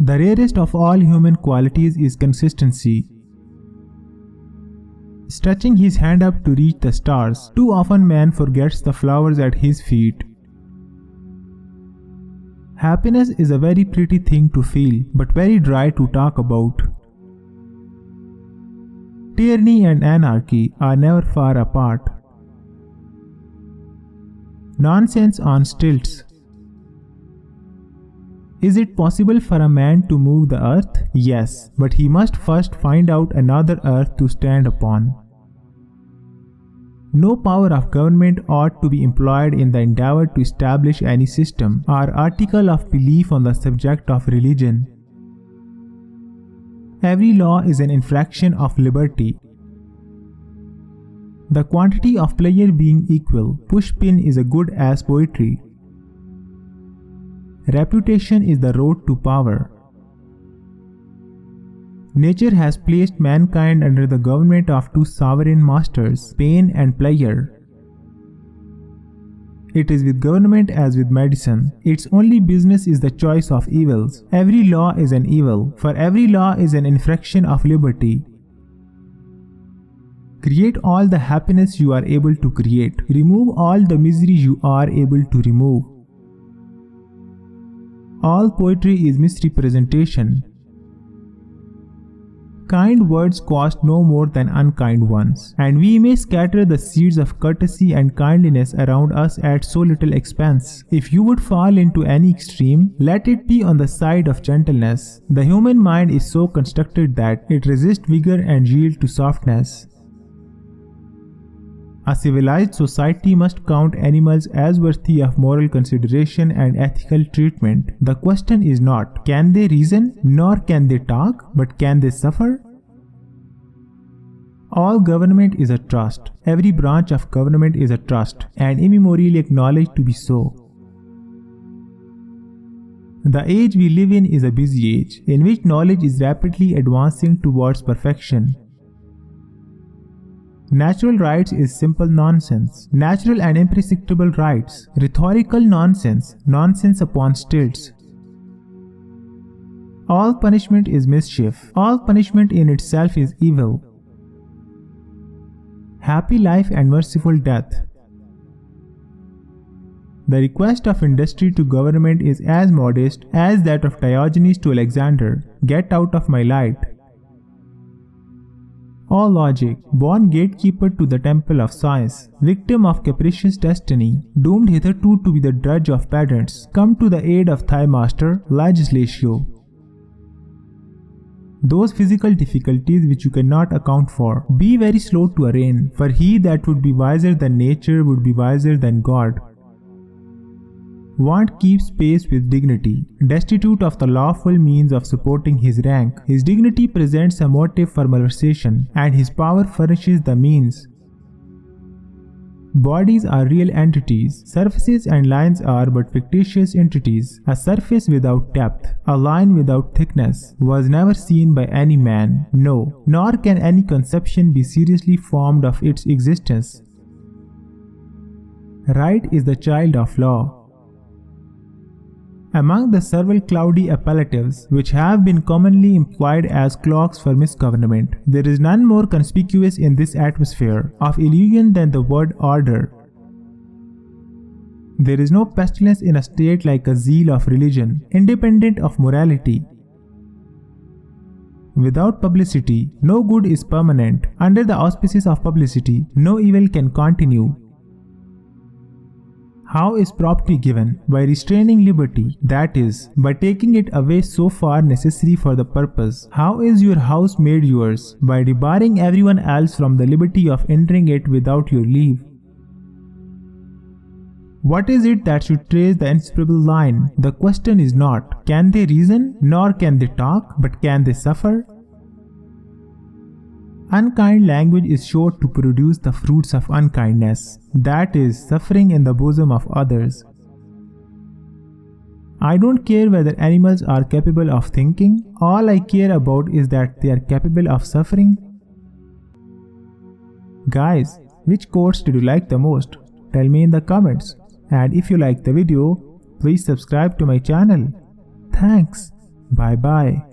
The rarest of all human qualities is consistency. Stretching his hand up to reach the stars, too often man forgets the flowers at his feet. Happiness is a very pretty thing to feel, but very dry to talk about. Tyranny and anarchy are never far apart. Nonsense on stilts. Is it possible for a man to move the earth? Yes, but he must first find out another earth to stand upon. No power of government ought to be employed in the endeavor to establish any system or article of belief on the subject of religion. Every law is an infraction of liberty. The quantity of pleasure being equal, pushpin is as good as poetry. Reputation is the road to power. Nature has placed mankind under the government of two sovereign masters, pain and pleasure. It is with government as with medicine. Its only business is the choice of evils. Every law is an evil, for every law is an infraction of liberty. Create all the happiness you are able to create. Remove all the misery you are able to remove. All poetry is misrepresentation. Kind words cost no more than unkind ones, and we may scatter the seeds of courtesy and kindliness around us at so little expense. If you would fall into any extreme, let it be on the side of gentleness. The human mind is so constructed that it resists vigor and yields to softness. A civilized society must count animals as worthy of moral consideration and ethical treatment. The question is not, can they reason, nor can they talk, but can they suffer? All government is a trust. Every branch of government is a trust, and immemorially acknowledged to be so. The age we live in is a busy age, in which knowledge is rapidly advancing towards perfection. Natural rights is simple nonsense. Natural and imprescriptible rights. Rhetorical nonsense. Nonsense upon stilts. All punishment is mischief. All punishment in itself is evil. Happy life and merciful death. The request of industry to government is as modest as that of Diogenes to Alexander. Get out of my light. All logic, born gatekeeper to the temple of science, victim of capricious destiny, doomed hitherto to be the drudge of pedants, come to the aid of thy master, legislatio. Those physical difficulties which you cannot account for, be very slow to arraign, for he that would be wiser than nature would be wiser than God. Want keeps pace with dignity. Destitute of the lawful means of supporting his rank, his dignity presents a motive for malversation, and his power furnishes the means. Bodies are real entities. Surfaces and lines are but fictitious entities. A surface without depth, a line without thickness, was never seen by any man. No, nor can any conception be seriously formed of its existence. Right is the child of law. Among the several cloudy appellatives which have been commonly employed as cloaks for misgovernment, there is none more conspicuous in this atmosphere of illusion than the word order. There is no pestilence in a state like a zeal of religion, independent of morality. Without publicity, no good is permanent. Under the auspices of publicity, no evil can continue. How is property given? By restraining liberty, that is, by taking it away so far necessary for the purpose. How is your house made yours? By debarring everyone else from the liberty of entering it without your leave. What is it that should trace the inseparable line? The question is not, can they reason, nor can they talk, but can they suffer? Unkind language is sure to produce the fruits of unkindness, that is, suffering in the bosom of others. I don't care whether animals are capable of thinking, all I care about is that they are capable of suffering. Guys, which quotes did you like the most? Tell me in the comments. And if you like the video, please subscribe to my channel. Thanks. Bye bye.